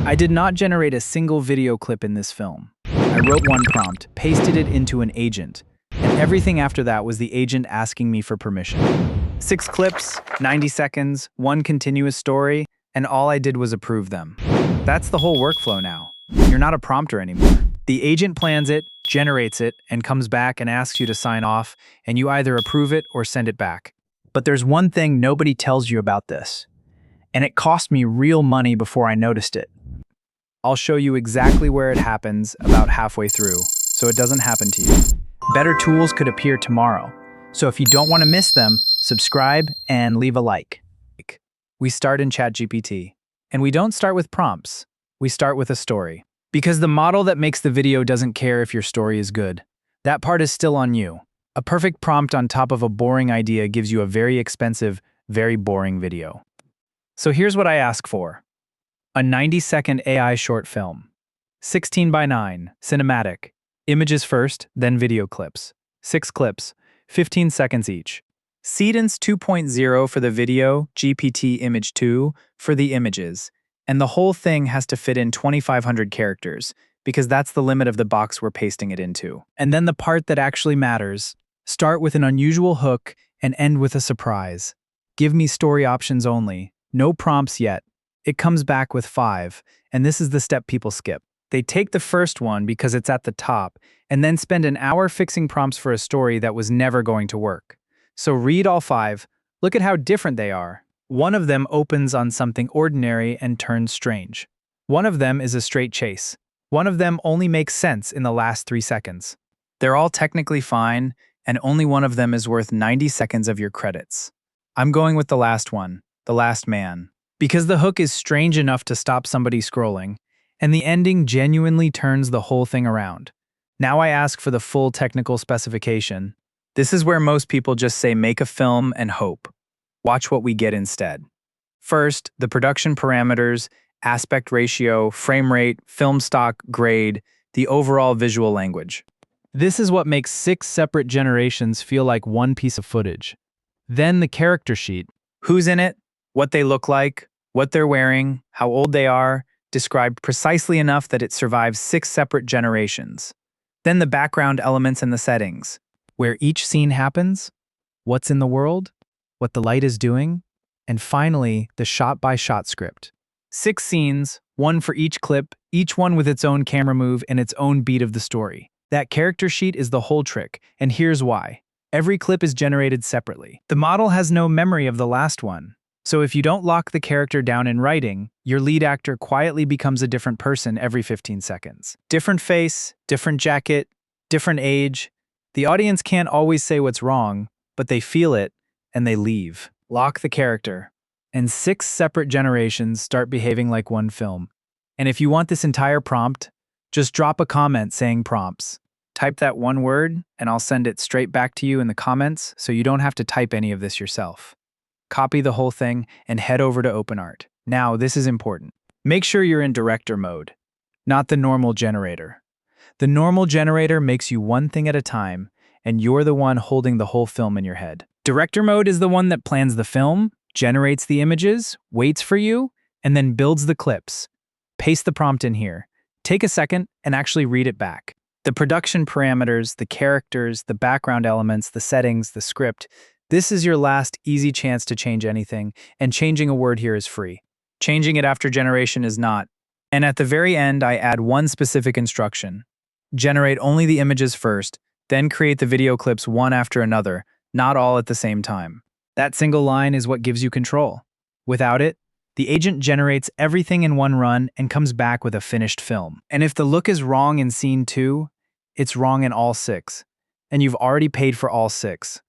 I did not generate a single video clip in this film. I wrote one prompt, pasted it into an agent, and everything after that was the agent asking me for permission. 6 clips, 90 seconds, one continuous story, and all I did was approve them. That's the whole workflow now. You're not a prompter anymore. The agent plans it, generates it, and comes back and asks you to sign off, and you either approve it or send it back. But there's one thing nobody tells you about this, and it cost me real money before I noticed it. I'll show you exactly where it happens about halfway through, so it doesn't happen to you. Better tools could appear tomorrow, so if you don't want to miss them, subscribe and leave a like. We start in ChatGPT, and we don't start with prompts. We start with a story. Because the model that makes the video doesn't care if your story is good. That part is still on you. A perfect prompt on top of a boring idea gives you a very expensive, very boring video. So here's what I ask for. A 90-second AI short film. 16:9, cinematic. Images first, then video clips. 6 clips, 15 seconds each. Seedance 2.0 for the video, GPT Image 2 for the images. And the whole thing has to fit in 2,500 characters, because that's the limit of the box we're pasting it into. And then the part that actually matters. Start with an unusual hook and end with a surprise. Give me story options only. No prompts yet. It comes back with 5, and this is the step people skip. They take the first one because it's at the top, and then spend an hour fixing prompts for a story that was never going to work. So read all 5, look at how different they are. One of them opens on something ordinary and turns strange. One of them is a straight chase. One of them only makes sense in the last 3 seconds. They're all technically fine, and only one of them is worth 90 seconds of your credits. I'm going with the last one, The Last Man. Because the hook is strange enough to stop somebody scrolling, and the ending genuinely turns the whole thing around. Now I ask for the full technical specification. This is where most people just say make a film and hope. Watch what we get instead. First, the production parameters, aspect ratio, frame rate, film stock, grade, the overall visual language. This is what makes 6 separate generations feel like one piece of footage. Then the character sheet. Who's in it? What they look like, what they're wearing, how old they are, described precisely enough that it survives 6 separate generations. Then the background elements and the settings, where each scene happens, what's in the world, what the light is doing, and finally, the shot-by-shot script. 6 scenes, one for each clip, each one with its own camera move and its own beat of the story. That character sheet is the whole trick, and here's why. Every clip is generated separately. The model has no memory of the last one. So if you don't lock the character down in writing, your lead actor quietly becomes a different person every 15 seconds. Different face, different jacket, different age. The audience can't always say what's wrong, but they feel it, and they leave. Lock the character. And 6 separate generations start behaving like one film. And if you want this entire prompt, just drop a comment saying prompts. Type that one word, and I'll send it straight back to you in the comments so you don't have to type any of this yourself. Copy the whole thing and head over to OpenArt. Now, this is important. Make sure you're in director mode, not the normal generator. The normal generator makes you one thing at a time, and you're the one holding the whole film in your head. Director mode is the one that plans the film, generates the images, waits for you, and then builds the clips. Paste the prompt in here. Take a second and actually read it back. The production parameters, the characters, the background elements, the settings, the script. This is your last easy chance to change anything, and changing a word here is free. Changing it after generation is not. And at the very end, I add one specific instruction. Generate only the images first, then create the video clips one after another, not all at the same time. That single line is what gives you control. Without it, the agent generates everything in one run and comes back with a finished film. And if the look is wrong in scene 2, it's wrong in all 6. And you've already paid for all 6.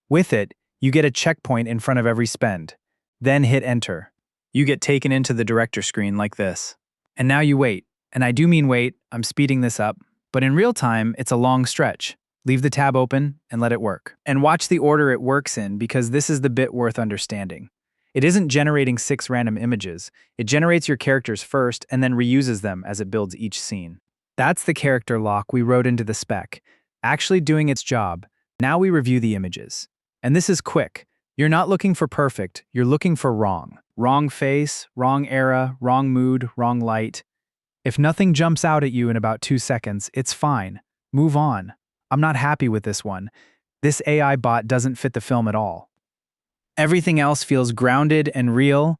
With it, you get a checkpoint in front of every spend. Then hit enter. You get taken into the director screen like this. And now you wait. And I do mean wait, I'm speeding this up. But in real time, it's a long stretch. Leave the tab open and let it work. And watch the order it works in, because this is the bit worth understanding. It isn't generating 6 random images. It generates your characters first and then reuses them as it builds each scene. That's the character lock we wrote into the spec, actually doing its job. Now we review the images. And this is quick. You're not looking for perfect, you're looking for wrong. Wrong face, wrong era, wrong mood, wrong light. If nothing jumps out at you in about 2 seconds, it's fine. Move on. I'm not happy with this one. This AI bot doesn't fit the film at all. Everything else feels grounded and real,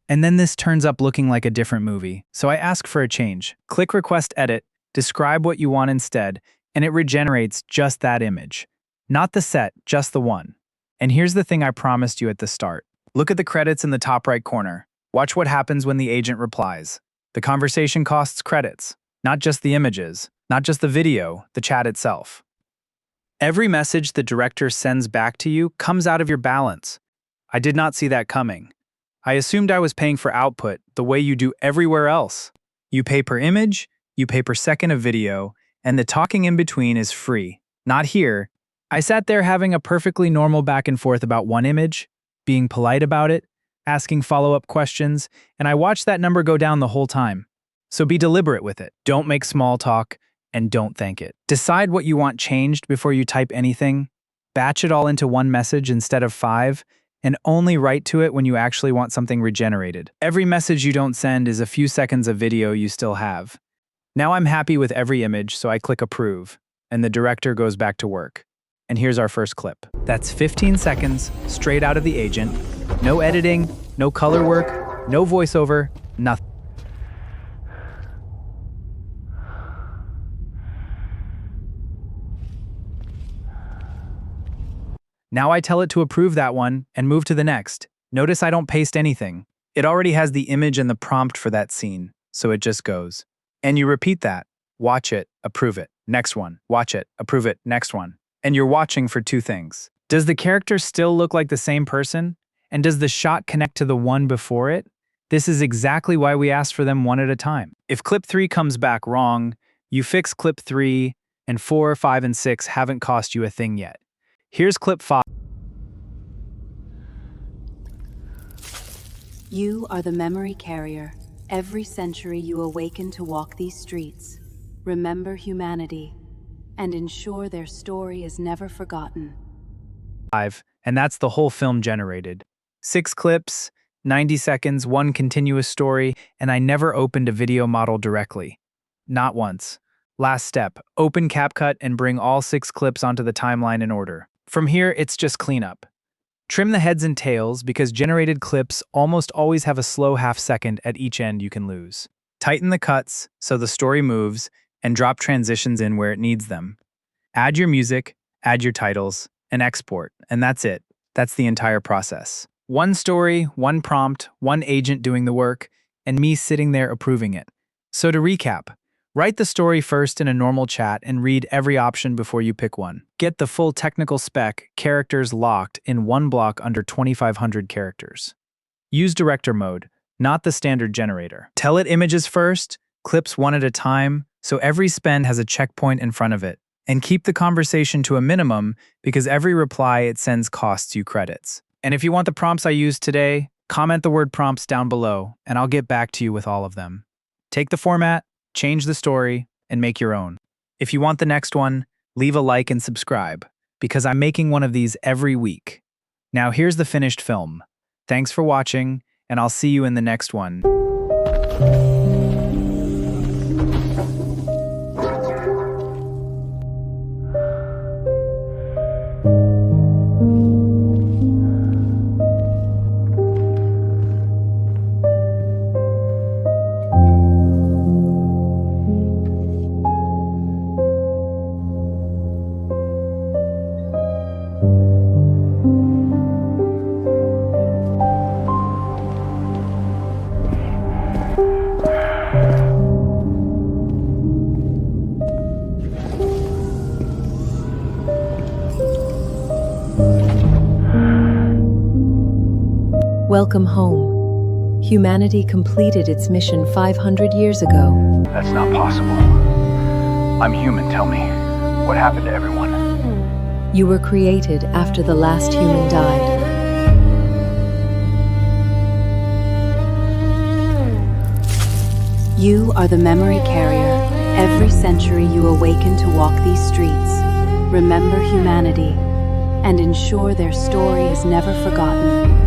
and then this turns up looking like a different movie. So I ask for a change. Click Request Edit, describe what you want instead, and it regenerates just that image. Not the set, just the one. And here's the thing I promised you at the start. Look at the credits in the top right corner. Watch what happens when the agent replies. The conversation costs credits, not just the images, not just the video, the chat itself. Every message the director sends back to you comes out of your balance. I did not see that coming. I assumed I was paying for output the way you do everywhere else. You pay per image, you pay per second of video, and the talking in between is free. Not here. I sat there having a perfectly normal back and forth about one image, being polite about it, asking follow-up questions, and I watched that number go down the whole time. So be deliberate with it. Don't make small talk, and don't thank it. Decide what you want changed before you type anything. Batch it all into one message instead of 5, and only write to it when you actually want something regenerated. Every message you don't send is a few seconds of video you still have. Now I'm happy with every image, so I click Approve, and the director goes back to work. And here's our first clip. That's 15 seconds, straight out of the agent. No editing, no color work, no voiceover, nothing. Now I tell it to approve that one and move to the next. Notice I don't paste anything. It already has the image and the prompt for that scene, so it just goes. And you repeat that. Watch it, approve it, next one. Watch it, approve it, next one. And you're watching for 2 things. Does the character still look like the same person? And does the shot connect to the one before it? This is exactly why we ask for them one at a time. If clip 3 comes back wrong, you fix clip 3, and 4, 5, and 6 haven't cost you a thing yet. Here's clip 5. You are the memory carrier. Every century you awaken to walk these streets. Remember humanity and ensure their story is never forgotten. 5, and that's the whole film generated. 6 clips, 90 seconds, 1 continuous story, and I never opened a video model directly. Not once. Last step, open CapCut and bring all 6 clips onto the timeline in order. From here, it's just cleanup. Trim the heads and tails because generated clips almost always have a slow half-second at each end you can lose. Tighten the cuts so the story moves, and drop transitions in where it needs them. Add your music, add your titles, and export, and that's it. That's the entire process. One story, one prompt, one agent doing the work, and me sitting there approving it. So to recap, write the story first in a normal chat and read every option before you pick one. Get the full technical spec, characters locked in one block under 2,500 characters. Use director mode, not the standard generator. Tell it images first, clips one at a time, so every spend has a checkpoint in front of it. And keep the conversation to a minimum because every reply it sends costs you credits. And if you want the prompts I used today, comment the word prompts down below, and I'll get back to you with all of them. Take the format, change the story, and make your own. If you want the next one, leave a like and subscribe, because I'm making one of these every week. Now here's the finished film. Thanks for watching, and I'll see you in the next one. Welcome home. Humanity completed its mission 500 years ago. That's not possible. I'm human, tell me. What happened to everyone? You were created after the last human died. You are the memory carrier. Every century you awaken to walk these streets. Remember humanity and ensure their story is never forgotten.